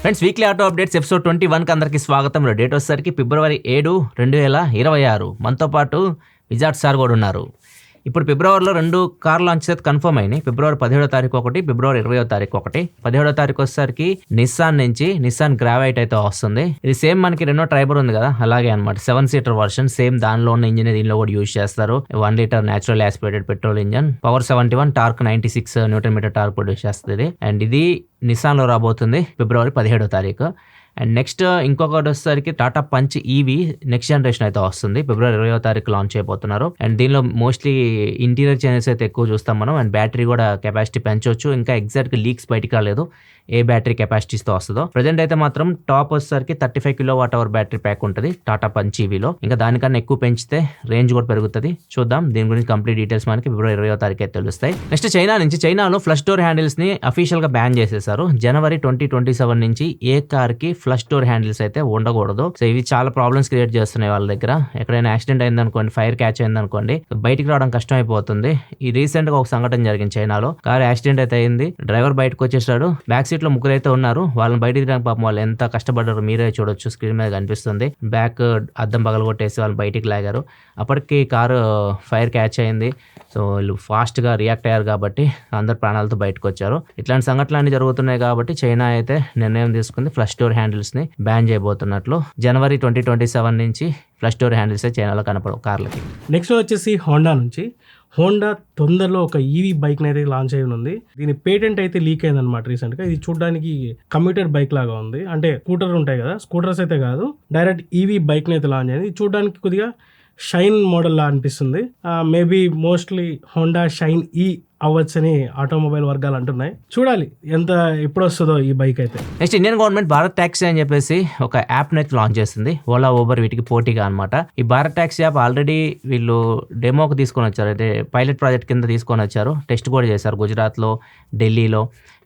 Friends, weekly auto updates episode 21కి అందరికీ స్వాగతం. డేట్ వచ్చేసరికి February 7, 2026. మనతో పాటు విజాట్ సార్ కూడా ఉన్నారు. ఇప్పుడు ఫిబ్రవరిలో 2 కార్లు లాంచ్ అయితే కన్ఫర్మ్ అయినాయి. February 17వ తారీఖు ఒకటి, February 20వ తారీఖు ఒకటి. 17వ తారీఖు వచ్చేసరికి నిస్సాన్ గ్రావైట్ అయితే వస్తుంది. ఇది సేమ్ మనకి రెనో ట్రైబర్ ఉంది కదా, అలాగే అనమాట. 7 సీటర్ వర్షన్, సేమ్ దానిలో ఉన్న ఇంజిన్ దీనిలో కూడా యూజ్ చేస్తారు. 1 litre natural aspirated petrol engine, power 71, torque 96 newton metre torque produce చేస్తుంది. అండ్ ఇది నిస్సాన్లో రాబోతుంది February 17వ తారీఖు. అండ్ నెక్స్ట్ ఇంకొకటి వచ్చేసరికి Tata punch EV next generation అయితే వస్తుంది. February 20వ తారీఖు లాంచ్ అయిపోతున్నారు. అండ్ దీనిలో మోస్ట్లీ ఇంటీరియర్ చేంజెస్ అయితే ఎక్కువ చూస్తాం మనం. అండ్ బ్యాటరీ కూడా కెపాసిటీ పెంచవచ్చు. ఇంకా ఎగ్జాక్ట్గా లీక్స్ బయటికి రాలేదు ఏ బ్యాటరీ కెపాసిటీస్తో వస్తుందో. ప్రజెంట్ అయితే మాత్రం టాప్ వచ్చేసరికి 35 kWh బ్యాటరీ ప్యాక్ ఉంటుంది టాటా పంచ్ ఈవీలో. ఇంకా దానికన్నా ఎక్కువ పెంచితే రేంజ్ కూడా పెరుగుతుంది. చూద్దాం, దీని గురించి కంప్లీట్ డీటెయిల్స్ మనకి February 20వ తారీఖు అయితే తెలుస్తాయి. నెక్స్ట్ చైనాలో ఫ్లష్ డోర్ హ్యాండిల్స్ ని అఫీషియల్ గా బ్యాన్ చేసేసారు. January 2027 నుంచి ఏ కార్ కి ఫ్లష్ డోర్ హ్యాండిల్స్ అయితే ఉండకూడదు. సో ఇవి చాలా ప్రాబ్లమ్స్ క్రియేట్ చేస్తున్నాయి వాళ్ళ దగ్గర. ఎక్కడైనా యాక్సిడెంట్ అయిందనుకోండి, ఫైర్ క్యాచ్ అయిందనుకోండి, బయటికి రావడం కష్టం అయిపోతుంది. ఈ రీసెంట్ గా ఒక సంఘటన జరిగింది చైనాలో. కార్ యాక్సిడెంట్ అయితే అయింది. డ్రైవర్ బయటకు వచ్చేసాడు. బ్యాక్ సీట్ లో ముగ్గురు అయితే ఉన్నారు. వాళ్ళని బయటికి తీయడానికి పాపం వాళ్ళు ఎంత కష్టపడ్డారు మీరే చూడొచ్చు, స్క్రీన్ మీద కనిపిస్తుంది. బ్యాక్ అద్దం పగలగొట్టేసి వాళ్ళు బయటికి లాగారు. అప్పటికి కారు ఫైర్ క్యాచ్ అయింది. సో వీళ్ళు ఫాస్ట్ గా రియాక్ట్ అయ్యారు కాబట్టి అందరు ప్రాణాలతో బయటకు వచ్చారు. ఇట్లాంటి సంఘటనలు అన్ని జరుగుతున్నాయి కాబట్టి చైనా అయితే నిర్ణయం తీసుకుంది ఫ్లష్ డోర్ హ్యాండిల్స్ ని బ్యాన్ చేయబోతున్నట్లు. January 2027 నుంచి ఫ్లష్ డోర్ హ్యాండిల్స్ చైనాలో కనపడవు కార్లకి. నెక్స్ట్ వచ్చేసి హోండా తొందరలో ఒక ఈవీ బైక్ అయితే లాంచ్ అయి ఉంది. దీని పేటెంట్ అయితే లీక్ అయింది అనమాట రీసెంట్ గా. ఇది చూడడానికి కమ్యూటర్ బైక్ లాగా ఉంది. అంటే స్కూటర్ ఉంటాయి కదా, స్కూటర్స్ అయితే కాదు, డైరెక్ట్ ఈవీ బైక్ అయితే లాంచ్ అయింది. చూడడానికి కొద్దిగా షైన్ మోడల్ లా అనిపిస్తుంది. మేబీ మోస్ట్లీ హోండా షైన్ ఈ అవ్వచ్చని ఆటోమొబైల్ వర్గాలు అంటున్నాయి. చూడాలి ఎంత ఎప్పుడు వస్తుందో ఈ బైక్ అయితే. Next Indian government Bharat taxi అని చెప్పేసి ఒక యాప్ అయితే లాంచ్ చేస్తుంది. ఓలా, ఊబర్ వీటికి పోటీగా అనమాట. ఈ భారత్ ట్యాక్సీ యాప్ ఆల్రెడీ వీళ్ళు డెమోకి తీసుకొని వచ్చారు. అయితే పైలట్ ప్రాజెక్ట్ కింద తీసుకొని వచ్చారు. టెస్ట్ కూడా చేశారు గుజరాత్లో, ఢిల్లీలో,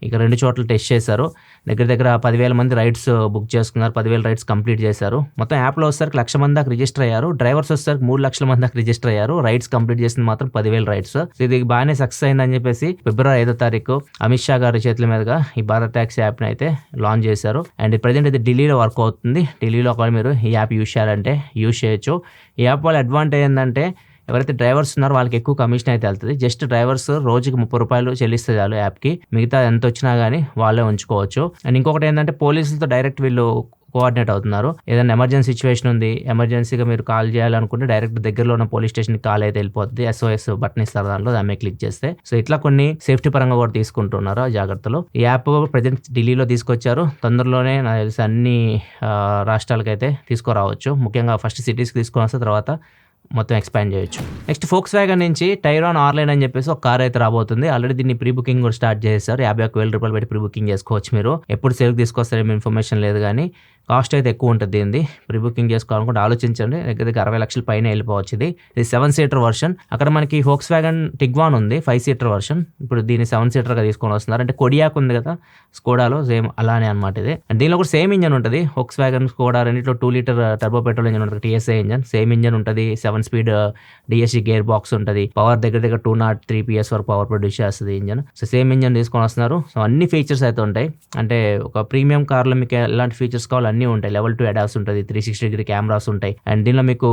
ఇక 2 చోట్ల టెస్ట్ చేశారు. దగ్గర 10,000 మంది రైడ్స్ బుక్ చేసుకున్నారు. 10,000 రైడ్స్ కంప్లీట్ చేశారు. మొత్తం యాప్లో వచ్చేసరికి 1,00,000 మంది దాకా రిజిస్టర్ అయ్యారు. డ్రైవర్స్ వచ్చేసరికి 3,00,000 మంది దాకా రిజిస్టర్ అయ్యారు. రైడ్స్ కంప్లీట్ చేసింది మాత్రం 10,000 రైడ్స్. ఇది బాగానే సక్సెస్ అయిందని చెప్పేసి February 5వ తారీఖు అమిత్ షా గారి చేతుల మీదుగా ఈ భారత్ ట్యాక్సీ యాప్ని అయితే లాంచ్ చేశారు. అండ్ ప్రజెంట్ ఇది ఢిల్లీలో వర్క్ అవుతుంది. ఢిల్లీలో ఒకవేళ మీరు ఈ యాప్ యూజ్ చేయాలంటే యూజ్ చేయొచ్చు. ఈ యాప్ వల్ల అడ్వాంటేజ్ ఏంటంటే ఎవరైతే డ్రైవర్స్ ఉన్నారో వాళ్ళకి ఎక్కువ కమిషన్ అయితే వెళ్తుంది. జస్ట్ డ్రైవర్స్ రోజుకి 30 రూపాయలు చెల్లిస్తే చాలు యాప్కి. మిగతా ఎంత వచ్చినా కానీ వాళ్ళే ఉంచుకోవచ్చు. అండ్ ఇంకొకటి ఏంటంటే పోలీసులతో డైరెక్ట్ వీళ్ళు కోఆర్డినేట్ అవుతున్నారు. ఏదైనా ఎమర్జెన్సీ సిచ్యువేషన్ ఉంది, ఎమర్జెన్సీగా మీరు కాల్ చేయాలనుకుంటే డైరెక్ట్ దగ్గరలో ఉన్న పోలీస్ స్టేషన్కి కాల్ అయితే వెళ్ళిపోతుంది. SOS బటన్ ఇస్తారు, దాంట్లో దాని మీద క్లిక్ చేస్తే. సో ఇట్లా కొన్ని సేఫ్టీ పరంగా కూడా తీసుకుంటున్నారు జాగ్రత్తలు. ఈ యాప్ ప్రజెంట్ ఢిల్లీలో తీసుకొచ్చారు. తొందరలోనే నాకు తెలిసి అన్ని రాష్ట్రాలకైతే తీసుకురావచ్చు. ముఖ్యంగా ఫస్ట్ సిటీస్కి తీసుకొని వస్తే తర్వాత మొత్తం ఎక్స్పాండ్ చేయొచ్చు. నెక్స్ట్ Volkswagen నుంచి టైరాన్ ఆర్లైన్ అని చెప్పేసి ఒక కార్ అయితే రాబోతుంది. ఆల్రెడీ దీన్ని ప్రీ బుకింగ్ కూడా స్టార్ట్ చేశారు. 51,000 రూపాయలు పెట్టి ప్రీ బుకింగ్ చేసుకోవచ్చు. మీరు ఎప్పుడు సేల్కి తీసుకొస్తారేమో ఇన్ఫర్మేషన్ లేదు, కానీ కాస్ట్ అయితే ఎక్కువ ఉంటుంది. దీన్ని ప్రీ బుకింగ్ చేసుకోవాలనుకుంటే ఆలోచించండి. దగ్గర 60 లక్షల పైన వెళ్ళిపోవచ్చు. ఇది 7 సీటర్ వర్షన్. అక్కడ మనకి Volkswagen Tiguan ఉంది 5 సీటర్ వర్షన్. ఇప్పుడు దీన్ని 7 సీటర్గా తీసుకొని వస్తున్నారు. అంటే కొడియాక్ ఉంది కదా స్కోడాలో, సేమ్ అలానే అనమాట ఇది. అండ్ దీనిలో కూడా సేమ్ ఇంజన్ ఉంటుంది. Volkswagen స్కోడా రెండిట్లో 2 లీటర్ టర్బో పెట్రోల్ ఇంజన్ ఉంటుంది, TSI ఇంజన్. సేమ్ ఇంజన్ ఉంటుంది. 7 స్పీడ్ DSG గేర్ బాక్స్ ఉంటుంది. పవర్ దగ్గర 203 PS వరకు పవర్ ప్రొడ్యూస్ చేస్తుంది ఇంజన్. సో సేమ్ ఇంజన్ తీసుకొని వస్తున్నారు. సో అన్ని ఫీచర్స్ అయితే ఉంటాయి. అంటే ఒక ప్రీమియం కార్లో మీకు ఎలాంటి ఫీచర్స్ కావాలి అన్నీ ఉంటాయి. Level 2 ADAS ఉంటుంది, 360-degree కెమెరాస్ ఉంటాయి. అండ్ దీనిలో మీకు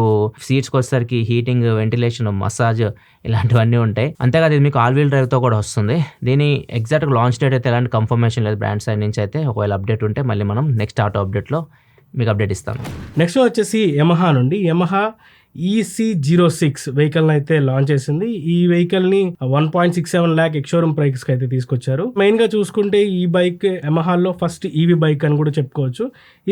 సీట్స్కి వచ్చేసరికి హీటింగ్, వెంటిలేషన్, మసాజ్ ఇలాంటివన్నీ ఉంటాయి. అంతేకాదు ఇది మీకు ఆల్ వీల్ డ్రైవ్ తో కూడా వస్తుంది. దీని ఎగ్జాక్ట్ లాంచ్ డేట్ అయితే ఎలాంటి కన్ఫర్మేషన్ లేదు బ్రాండ్ సైడ్ నుంచి అయితే. ఒకవేళ అప్డేట్ ఉంటే మళ్ళీ మనం నెక్స్ట్ ఆటో అప్డేట్లో మీకు అప్డేట్ ఇస్తాను. నెక్స్ట్ వచ్చేసి యమహా నుండి యమహా EC06 వెహికల్ అయితే లాంచ్ చేసింది. ఈ వెహికల్ ని 1.67 lakh ఎక్స్షోరూమ్ ప్రైస్ కి అయితే తీసుకొచ్చారు. మెయిన్ గా చూసుకుంటే ఈ బైక్ యమహాలో ఫస్ట్ ఈవీ బైక్ అని కూడా చెప్పుకోవచ్చు.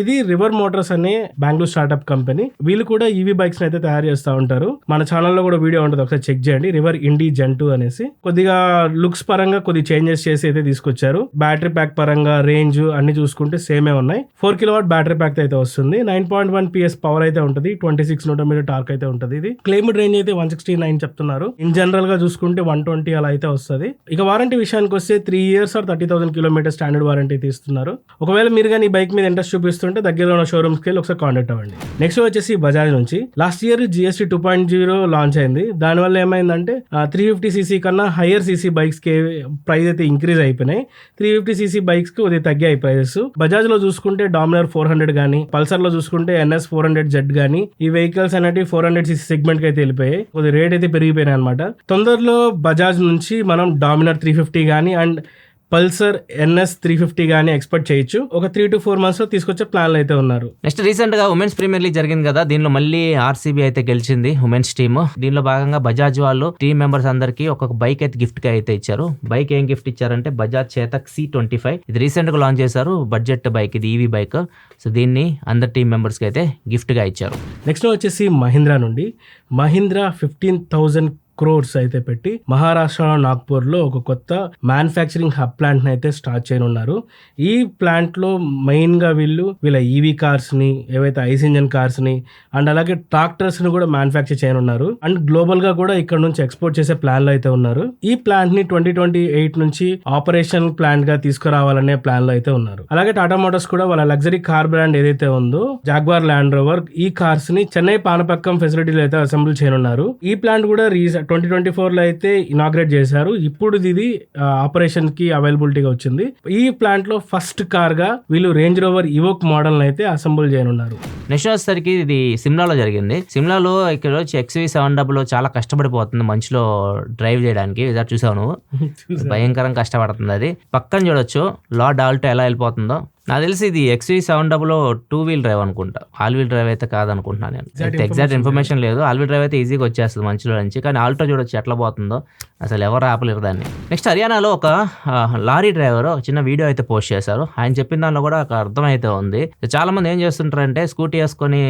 ఇది రివర్ మోటార్స్ అనే బెంగళూరు స్టార్ట్అప్ కంపెనీ. వీళ్ళు కూడా ఈవీ బైక్స్ అయితే తయారు చేస్తూ ఉంటారు. మన ఛానల్లో కూడా వీడియో ఉంటుంది, ఒకసారి చెక్ చేయండి. రివర్ ఇండి Gen 2 అనేసి. కొద్దిగా లుక్స్ పరంగా కొద్ది చేంజెస్ చేసి అయితే తీసుకొచ్చారు. బ్యాటరీ ప్యాక్ పరంగా రేంజ్ అన్ని చూసుకుంటే సేమే ఉన్నాయి. 4 kW బ్యాటరీ ప్యాక్ అయితే వస్తుంది. 9.1 PS పవర్ అయితే ఉంటుంది. 26 Nm టార్క్ అయితే ఉంటుంది. ఇది క్లెయిమ్డ్ రేంజ్ అయితే 169 చెప్తున్నారు. ఇన్ జనరల్ గా చూసుకుంటే 120 అలా అయితే వస్తుంది. ఇక వారంటీ విషయానికి వస్తే 3 years or 30,000 kilometers standard warranty తీస్తున్నారు. ఒకవేళ మీరు కానీ ఈ బైక్ మీద ఇంట్రెస్ట్ చూపిస్తుంటే దగ్గరలో ఉన్న షోరూమ్స్ కి ఒకసారి కాంటాక్ట్ అవ్వండి. నెక్స్ట్ వచ్చేసి బజాజ్ నుంచి లాస్ట్ ఇయర్ GST 2.0 లాంచ్ అయింది. దానివల్ల ఏమైందంటే 350cc కన్నా హైయర్ సీసీ బైక్స్ కి ప్రైస్ అయితే ఇంక్రీజ్ అయిపోయినాయి. 350cc బైక్స్ కి కొద్దిగా తగ్గాయి ప్రైజెస్. బజాజ్ లో చూసుకుంటే డామినర్ 400 గానీ, పల్సర్ లో చూసుకుంటే NS 400Z గానీ, ఈ వెహికల్స్ అనేవి 400cc సెగ్మెంట్ కి అయితే వెళ్ళిపోయాయి. కొద్దిగా రేట్ అయితే పెరిగిపోయినాయి అనమాట. తొందరలో బజాజ్ నుంచి మనం డామినర్ 350 గానీ అండ్ పల్సర్ NS 350 గానీ ఎక్స్పెక్ట్ చేయొచ్చు. ఒక 3 to 4 months లో తీసుకొచ్చే ప్లాన్లు అయితే ఉన్నారు. నెక్స్ట్ రీసెంట్ గా ఉమెన్స్ ప్రీమియర్ లీగ్ జరిగింది కదా, దీనిలో మళ్ళీ RCB అయితే గెలిచింది ఉమెన్స్ టీమ్. దీనిలో భాగంగా బజాజ్ వాళ్ళు టీమ్ మెంబర్స్ అందరికి ఒక్కొక్క బైక్ అయితే గిఫ్ట్ గా అయితే ఇచ్చారు. బైక్ ఏం గిఫ్ట్ ఇచ్చారంటే బజాజ్ చేతక్ C25. ఇది రీసెంట్ గా లాంచ్ చేశారు. బడ్జెట్ బైక్, ఇది EV బైక్. సో దీన్ని అందరు టీమ్ మెంబర్స్ కి అయితే గిఫ్ట్ గా ఇచ్చారు. నెక్స్ట్ వచ్చేసి మహీంద్రా నుండి మహీంద్రా 15,000 crores అయితే పెట్టి మహారాష్ట్రలో నాగ్పూర్లో ఒక కొత్త మ్యానుఫ్యాక్చరింగ్ హబ్ ప్లాంట్ అయితే స్టార్ట్ చేయనున్నారు. ఈ ప్లాంట్ లో మెయిన్ గా వీళ్ళ EV కార్స్ ని, ఏవైతే ఐస్ ఇంజన్ కార్స్ ని అండ్ అలాగే ట్రాక్టర్స్ ని కూడా మ్యానుఫ్యాక్చర్ చేయనున్నారు. అండ్ గ్లోబల్ గా కూడా ఇక్కడ నుంచి ఎక్స్పోర్ట్ చేసే ప్లాన్ లో అయితే ఉన్నారు. ఈ ప్లాంట్ ని 2028 నుంచి ఆపరేషన్ ప్లాంట్ గా తీసుకురావాలనే ప్లాన్ లో అయితే ఉన్నారు. అలాగే టాటా మోటార్స్ కూడా వాళ్ళ లగ్జరీ కార్ బ్రాండ్ ఏదైతే ఉందో జాగ్వార్ ల్యాండ్ రోవర్, ఈ కార్స్ ని చెన్నై పానపక్కం ఫెసిలిటీలో అయితే అసెంబ్లీ చేయనున్నారు. ఈ ప్లాంట్ కూడా 2024 లో అయితే ఇనాగ్రేట్ చేశారు. ఇప్పుడు ఇది ఆపరేషన్ కి అవైలబిలిటీగా వచ్చింది. ఈ ప్లాంట్ లో ఫస్ట్ కార్ గా వీళ్ళు రేంజ్ రోవర్ ఇవోక్ మోడల్ అయితే అసెంబుల్ చేయనున్నారు. నెక్స్ట్ వచ్చేసరికి ఇది సిమ్లాలో జరిగింది. సిమ్లాలో ఇక్కడ వచ్చి XV700 చాలా కష్టపడిపోతుంది మంచులో డ్రైవ్ చేయడానికి. ఇదా చూసావు, భయంకరంగా కష్టపడుతుంది. అది పక్కన చూడొచ్చు లార్డ్ ఆల్టో ఎలా వెళ్ళిపోతుందో. నాకు తెలిసి ఇది XV700 2-wheel డ్రైవ్ అనుకుంటా, ఆల్-వీల్ డ్రైవ్ అయితే కాదనుకుంటున్నాను నేను. ఎగ్జాక్ట్ ఇన్ఫర్మేషన్ లేదు. ఆల్-వీల్ డ్రైవ్ అయితే ఈజీగా వచ్చేస్తుంది మంచులో నుంచి, కానీ ఆల్టో చూడొచ్చు ఎట్లా పోతుందో, అసలు ఎవరు ఆపలేరు దాన్ని. నెక్స్ట్ హర్యానాలో ఒక లారీ డ్రైవర్ చిన్న వీడియో అయితే పోస్ట్ చేశారు. ఆయన చెప్పిన దానిలో కూడా ఒక అర్థం అయితే ఉంది. చాలా మంది ఏం చేస్తుంటారంటే స్కూటీ వేసుకొని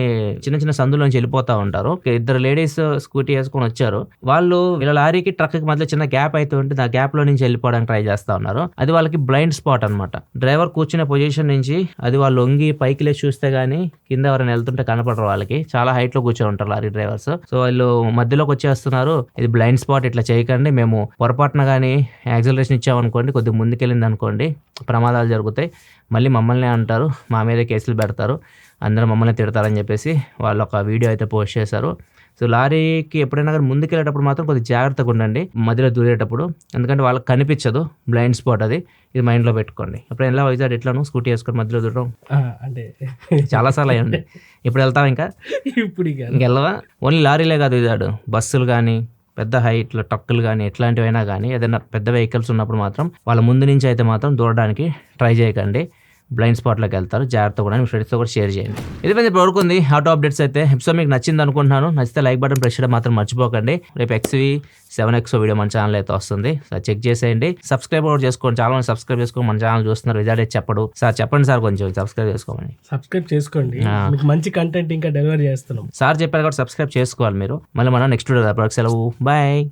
చిన్న చిన్న సందులోంచి వెళ్ళిపోతా ఉంటారు. ఇద్దరు లేడీస్ స్కూటీ వేసుకొని వచ్చారు. వాళ్ళు వీళ్ళ లారీకి ట్రక్ కి మధ్య చిన్న గ్యాప్ అయితే ఉంటుంది. ఆ గ్యాప్ లో నుంచి వెళ్ళిపోవడానికి ట్రై చేస్తా ఉన్నారు. అది వాళ్ళకి బ్లైండ్ స్పాట్ అనమాట. డ్రైవర్ కూర్చునే పొజిషన్ నుంచి అది వాళ్ళు వంగి పైకి లేచి చూస్తే గానీ కింద ఎవరైనా వెళ్తుంటే కనపడరు. వాళ్ళకి చాలా హైట్ లో కూర్చొని ఉంటారు లారీ డ్రైవర్స్. సో వాళ్ళు మధ్యలోకి వచ్చేస్తున్నారు. ఇది బ్లైండ్ స్పాట్, ఇట్లా చేయకండి. మేము పొరపాటున కానీ యాక్సిలరేషన్ ఇచ్చామనుకోండి, కొద్దిగా ముందుకెళ్ళింది అనుకోండి, ప్రమాదాలు జరుగుతాయి. మళ్ళీ మమ్మల్ని అంటారు, మా మీద కేసులు పెడతారు, అందరూ మమ్మల్ని తిడతారని చెప్పేసి వాళ్ళు ఒక వీడియో అయితే పోస్ట్ చేశారు. సో లారీకి ఎప్పుడైనా కానీ ముందుకెళ్ళేటప్పుడు మాత్రం కొద్దిగా జాగ్రత్తగా ఉండండి మధ్యలో దూరేటప్పుడు, ఎందుకంటే వాళ్ళకి కనిపించదు బ్లైండ్ స్పాట్. అది ఇది మైండ్లో పెట్టుకోండి. ఎప్పుడు ఎలా వైజాగ్ ఎట్లాను స్కూటీ వేసుకొని మధ్యలో దూరడం అంటే చాలాసార్లు అయ్యండి. ఇప్పుడు వెళ్తావా ఇప్పుడు ఇంకెళ్ళవా? ఓన్లీ లారీలే కాదు, వైజాగ్ బస్సులు కానీ పెద్ద హైట్లో ట్రక్కులు కానీ ఎట్లాంటివైనా కానీ ఏదైనా పెద్ద వెహికల్స్ ఉన్నప్పుడు మాత్రం వాళ్ళ ముందు నుంచి అయితే మాత్రం దూరడానికి ట్రై చేయకండి. బ్లైండ్ స్పాట్లోకి వెళ్తారు. జాగ్రత్త కూడా మీ ఫ్రెండ్స్తో కూడా షేర్ చేయండి. ఇది వరకు ఉంది ఆటో అప్డేట్స్ అయితే. ఎపిసోడ్ మీకు నచ్చింది అనుకుంటున్నాను. నచ్చితే లైక్ బటన్ ప్రెస్ చేయడం మాత్రం మర్చిపోకండి. రేపు XV7X వీడియో మన ఛానల్ అయితే వస్తుంది. సార్ చెక్ చేసేయండి. సబ్స్క్రైబ్ కూడా చేసుకోండి. చాలా మంది సబ్స్క్రైబ్ చేసుకొని మన ఛానల్ చూస్తున్నారు. విజాడే చెప్పడు సార్, చెప్పండి సార్ కొంచెం సబ్స్క్రైబ్ చేసుకోమని. సబ్స్క్రైబ్ చేసుకోండి, మీకు మంచి కంటెంట్ ఇంకా డెలివరీ చేస్తున్నాం. సార్ చెప్పారు కాబట్టి సబ్స్క్రైబ్ చేసుకోవాలి మీరు. మళ్ళీ మనం నెక్స్ట్ వీడియో సెలవు. బాయ్.